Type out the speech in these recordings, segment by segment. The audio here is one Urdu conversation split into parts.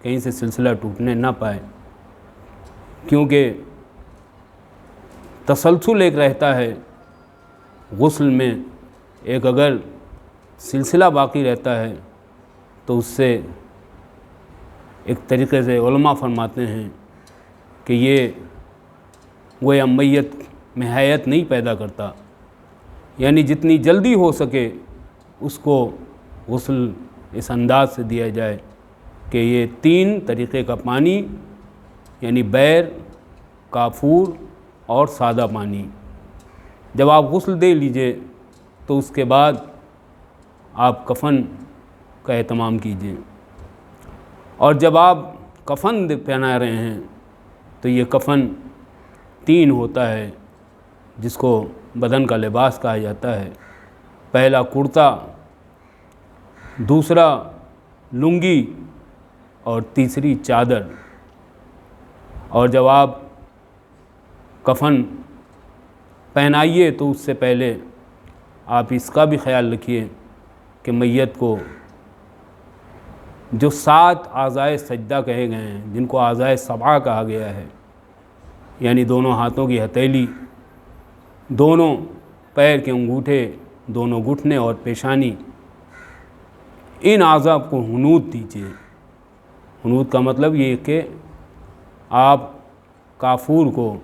کہیں سے سلسلہ ٹوٹنے نہ پائے، کیونکہ تسلسل ایک رہتا ہے غسل میں، ایک اگر سلسلہ باقی رہتا ہے تو اس سے ایک طریقے سے علماء فرماتے ہیں کہ یہ گویا میت میں حیات نہیں پیدا کرتا، یعنی جتنی جلدی ہو سکے اس کو غسل اس انداز سے دیا جائے کہ یہ 3 طریقے کا پانی، یعنی بیر، کافور اور سادہ پانی، جب آپ غسل دے لیجئے تو اس کے بعد آپ کفن کا اہتمام کیجئے، اور جب آپ کفن پہنا رہے ہیں تو یہ کفن 3 ہوتا ہے جس کو بدن کا لباس کہا جاتا ہے۔ پہلا کرتا، دوسرا لنگی اور تیسری چادر۔ اور جب آپ کفن پہنائیے تو اس سے پہلے آپ اس کا بھی خیال رکھیے کہ میت کو جو 7 اعضائے سجدہ کہے گئے ہیں، جن کو اعضائے سبعہ کہا گیا ہے، یعنی دونوں ہاتھوں کی ہتھیلی، دونوں پیر کے انگوٹھے، دونوں گھٹنے اور پیشانی، ان اعضاء کو حنوط دیجیے۔ حنوط کا مطلب یہ کہ آپ کافور کو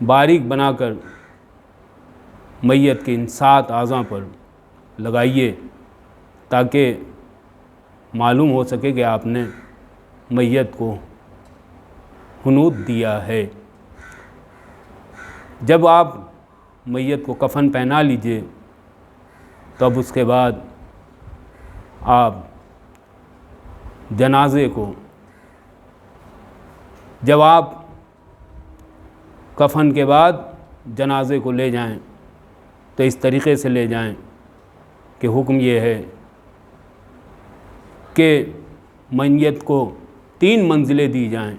باریک بنا کر میت کے ان 7 اعضاء پر لگائیے تاکہ معلوم ہو سکے کہ آپ نے میت کو حنوط دیا ہے۔ جب آپ میت کو کفن پہنا لیجئے تب اس کے بعد آپ جنازے کو، جب آپ کفن کے بعد جنازے کو لے جائیں تو اس طریقے سے لے جائیں کہ حکم یہ ہے کہ میت کو 3 منزلیں دی جائیں،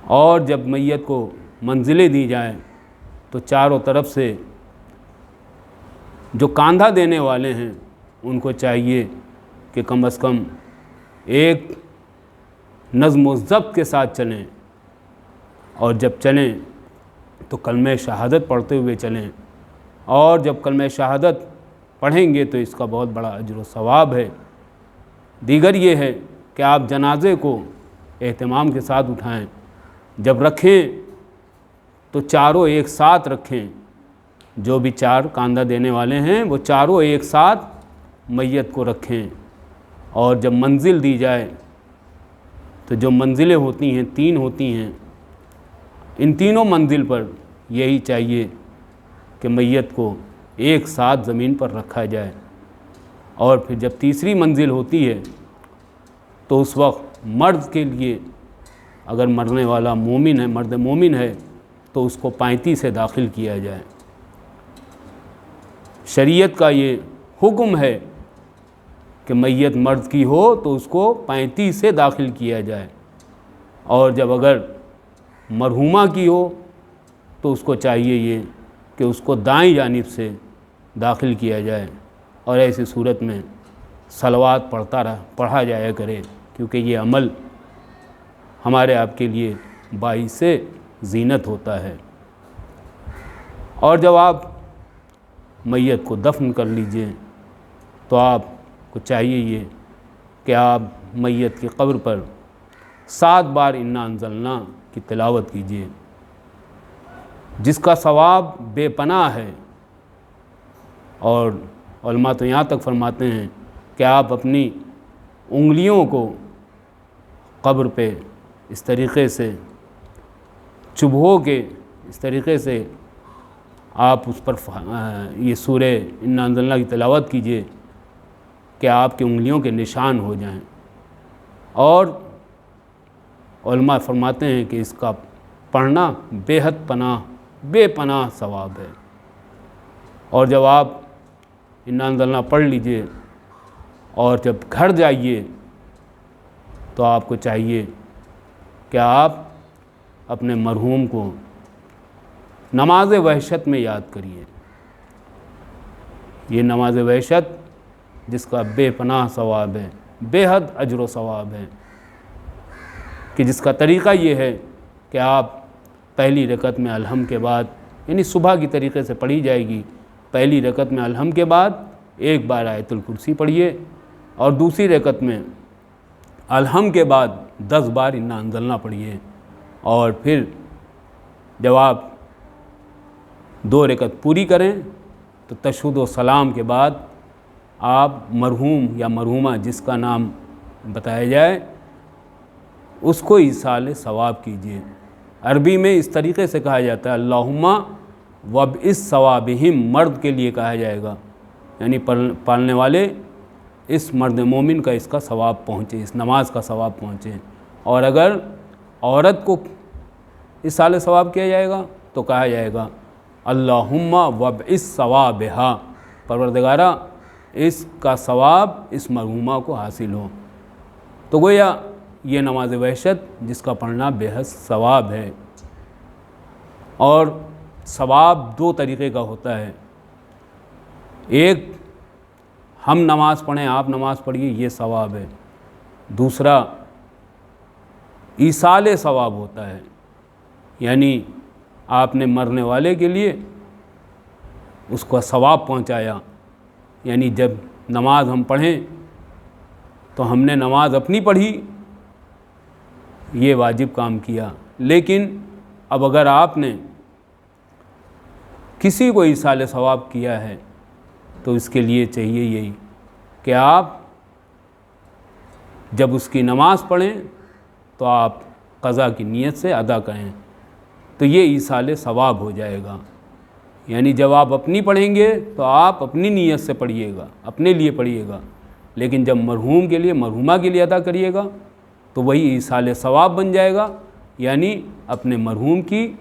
اور جب میت کو منزلیں دی جائیں تو چاروں طرف سے جو کاندھا دینے والے ہیں ان کو چاہیے کہ کم از کم ایک نظم و ضبط کے ساتھ چلیں، اور جب چلیں تو کلمہ شہادت پڑھتے ہوئے چلیں، اور جب کلمہ شہادت پڑھیں گے تو اس کا بہت بڑا اجر و ثواب ہے۔ دیگر یہ ہے کہ آپ جنازے کو اہتمام کے ساتھ اٹھائیں، جب رکھیں تو چاروں ایک ساتھ رکھیں، جو بھی 4 کاندھا دینے والے ہیں وہ چاروں ایک ساتھ میت کو رکھیں، اور جب منزل دی جائے تو جو منزلیں ہوتی ہیں 3 ہوتی ہیں، ان تینوں منزل پر یہی چاہیے کہ میت کو ایک ساتھ زمین پر رکھا جائے، اور پھر جب تیسری منزل ہوتی ہے تو اس وقت مرد کے لیے، اگر مرنے والا مومن ہے، مرد مومن ہے، تو اس کو 35 سے داخل کیا جائے۔ شریعت کا یہ حکم ہے کہ میت مرد کی ہو تو اس کو 35 سے داخل کیا جائے، اور جب اگر مرحومہ کی ہو تو اس کو چاہیے یہ کہ اس کو دائیں جانب سے داخل کیا جائے، اور ایسی صورت میں صلوات پڑھا جایا کرے، کیونکہ یہ عمل ہمارے آپ کے لیے باعث زینت ہوتا ہے۔ اور جب آپ میت کو دفن کر لیجئے تو آپ کو چاہیے یہ کہ آپ میت کی قبر پر 7 بار انا انزلنا کی تلاوت کیجئے، جس کا ثواب بے پناہ ہے، اور علماء تو یہاں تک فرماتے ہیں کہ آپ اپنی انگلیوں کو قبر پہ اس طریقے سے چبھو کے، اس طریقے سے آپ اس پر یہ سورہ انا انزلنا کی تلاوت کیجئے کہ آپ کی انگلیوں کے نشان ہو جائیں، اور علماء فرماتے ہیں کہ اس کا پڑھنا بے پناہ ثواب ہے۔ اور جب آپ انا انزلنا پڑھ لیجئے اور جب گھر جائیے تو آپ کو چاہیے کہ آپ اپنے مرحوم کو نماز وحشت میں یاد کریے۔ یہ نماز وحشت جس کا بے پناہ ثواب ہے، بے حد اجر و ثواب ہے، کہ جس کا طریقہ یہ ہے کہ آپ پہلی رکعت میں الحمد کے بعد، یعنی صبح کی طریقے سے پڑھی جائے گی، پہلی رکعت میں الحمد کے بعد ایک بار آیت الکرسی پڑھیے، اور دوسری رکعت میں الحمد کے بعد 10 بار انا انزلنا پڑھیے، اور پھر جب آپ 2 رکعت پوری کریں تو تشہد و سلام کے بعد آپ مرحوم یا مرحومہ جس کا نام بتایا جائے اس کو ایصال ثواب کیجیے۔ عربی میں اس طریقے سے کہا جاتا ہے اللہم وابعث ثوابہم، مرد کے لیے کہا جائے گا، یعنی پڑھنے والے اس مرد مومن کا اس کا ثواب پہنچے، اس نماز کا ثواب پہنچے۔ اور اگر عورت کو ایصال ثواب کیا جائے گا تو کہا جائے گا اللہم وابعث ثوابہا، پروردگارہ اس کا ثواب اس مرحومہ کو حاصل ہو۔ تو گویا یہ نماز وحشت جس کا پڑھنا بے حد ثواب ہے، اور ثواب 2 طریقے کا ہوتا ہے، ایک ہم نماز پڑھیں، آپ نماز پڑھیے، یہ ثواب ہے، دوسرا ایصال ثواب ہوتا ہے، یعنی آپ نے مرنے والے کے لیے اس کو ثواب پہنچایا، یعنی جب نماز ہم پڑھیں تو ہم نے نماز اپنی پڑھی، یہ واجب کام کیا، لیکن اب اگر آپ نے کسی کو ایصال ثواب کیا ہے تو اس کے لیے چاہیے یہی کہ آپ جب اس کی نماز پڑھیں تو آپ قضا کی نیت سے ادا کریں، تو یہ ایصال ثواب ہو جائے گا۔ یعنی جب آپ اپنی پڑھیں گے تو آپ اپنی نیت سے پڑھیے گا، اپنے لیے پڑھیے گا، لیکن جب مرحوم کے لیے، مرحومہ کے لیے ادا کریے گا تو وہی ایصال ثواب بن جائے گا، یعنی اپنے مرحوم کی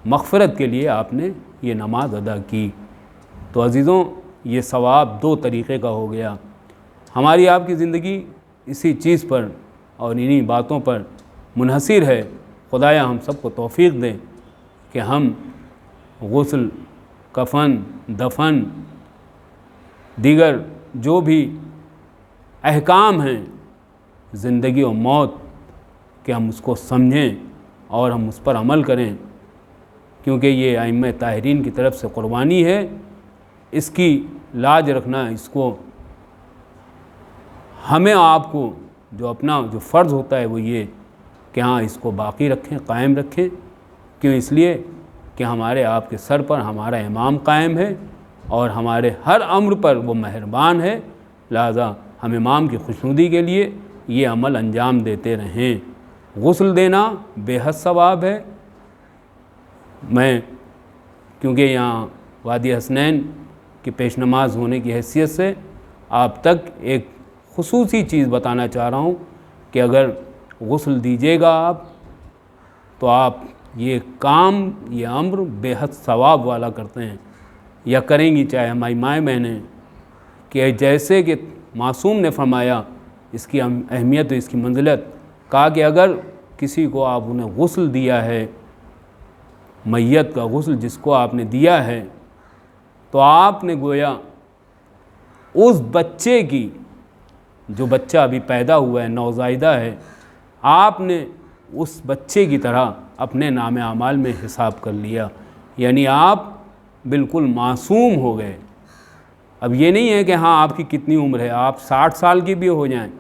مغفرت کے لیے آپ نے یہ نماز ادا کی۔ تو عزیزوں، یہ ثواب 2 طریقے کا ہو گیا۔ ہماری آپ کی زندگی اسی چیز پر اور انہی باتوں پر منحصر ہے۔ خدایا ہم سب کو توفیق دیں کہ ہم غسل، کفن، دفن، دیگر جو بھی احکام ہیں زندگی و موت کہ ہم اس کو سمجھیں اور ہم اس پر عمل کریں، کیونکہ یہ ائمہ طاہرین کی طرف سے قربانی ہے، اس کی لاج رکھنا، اس کو ہمیں آپ کو جو اپنا جو فرض ہوتا ہے وہ یہ کہ ہاں اس کو باقی رکھیں، قائم رکھیں۔ کیوں؟ اس لیے کہ ہمارے آپ کے سر پر ہمارا امام قائم ہے اور ہمارے ہر امر پر وہ مہربان ہے، لہذا ہم امام کی خوشنودی کے لیے یہ عمل انجام دیتے رہیں۔ غسل دینا بے حد ثواب ہے۔ میں کیونکہ یہاں وادی حسنین کی پیش نماز ہونے کی حیثیت سے آپ تک ایک خصوصی چیز بتانا چاہ رہا ہوں کہ اگر غسل دیجیے گا آپ تو آپ یہ کام، یہ امر بے حد ثواب والا کرتے ہیں یا کریں گی، چاہے ہماری مائیں بہنیں، کہ جیسے کہ معصوم نے فرمایا اس کی اہمیت و اس کی منزلت، کہا کہ اگر کسی کو آپ انہیں غسل دیا ہے، میت کا غسل جس کو آپ نے دیا ہے، تو آپ نے گویا اس بچے کی، جو بچہ ابھی پیدا ہوا ہے، نوزائیدہ ہے، آپ نے اس بچے کی طرح اپنے نام اعمال میں حساب کر لیا، یعنی آپ بالکل معصوم ہو گئے۔ اب یہ نہیں ہے کہ ہاں آپ کی کتنی عمر ہے، آپ 60 سال کی بھی ہو جائیں،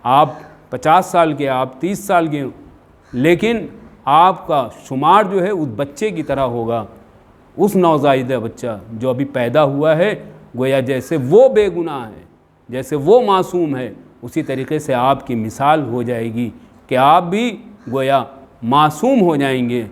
آپ 50 سال کے، آپ 30 سال کے، لیکن آپ کا شمار جو ہے اس بچے کی طرح ہوگا، اس نوزائیدہ بچہ جو ابھی پیدا ہوا ہے، گویا جیسے وہ بے گناہ ہے، جیسے وہ معصوم ہے، اسی طریقے سے آپ کی مثال ہو جائے گی کہ آپ بھی گویا معصوم ہو جائیں گے۔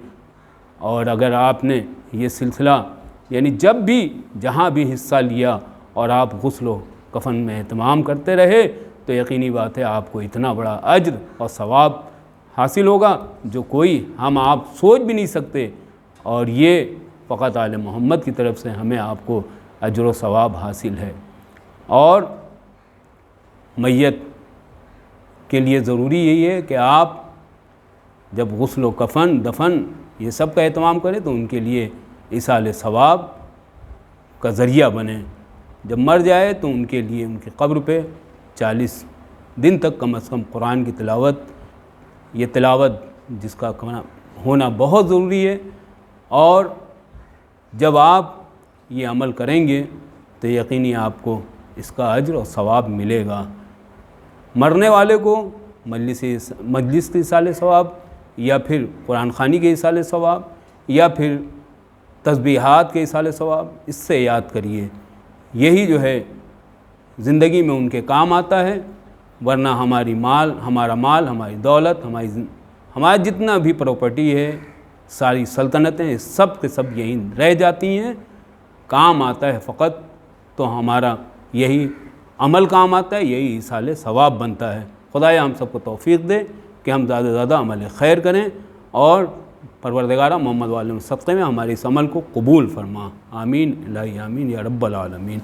اور اگر آپ نے یہ سلسلہ، یعنی جب بھی جہاں بھی حصہ لیا اور آپ غسل و کفن میں اہتمام کرتے رہے، تو یقینی بات ہے آپ کو اتنا بڑا اجر اور ثواب حاصل ہوگا جو کوئی ہم آپ سوچ بھی نہیں سکتے، اور یہ فقط آل محمد کی طرف سے ہمیں آپ کو اجر و ثواب حاصل ہے۔ اور میت کے لیے ضروری یہی ہے کہ آپ جب غسل و کفن، دفن یہ سب کا اہتمام کریں تو ان کے لیے ایصال ثواب کا ذریعہ بنیں۔ جب مر جائے تو ان کے لیے ان کی قبر پہ 40 دن تک کم از کم قرآن کی تلاوت، یہ تلاوت جس کا ہونا بہت ضروری ہے، اور جب آپ یہ عمل کریں گے تو یقینی آپ کو اس کا اجر اور ثواب ملے گا۔ مرنے والے کو مجلس کے ایصال ثواب، یا پھر قرآن خوانی کے ایصال ثواب، یا پھر تسبیحات کے ایصال ثواب، اس سے یاد کریے، یہی جو ہے زندگی میں ان کے کام آتا ہے، ورنہ ہمارا مال، ہماری دولت، ہمارا جتنا بھی پراپرٹی ہے، ساری سلطنتیں سب کے سب یہیں رہ جاتی ہیں۔ کام آتا ہے فقط تو ہمارا یہی عمل کام آتا ہے، یہی ایصال ثواب بنتا ہے۔ خدایا ہم سب کو توفیق دے کہ ہم زیادہ سے زیادہ عمل خیر کریں، اور پروردگارہ محمد وعلیہ صدقے میں ہمارے اس عمل کو قبول فرما۔ آمین الہی آمین یا رب العالمین۔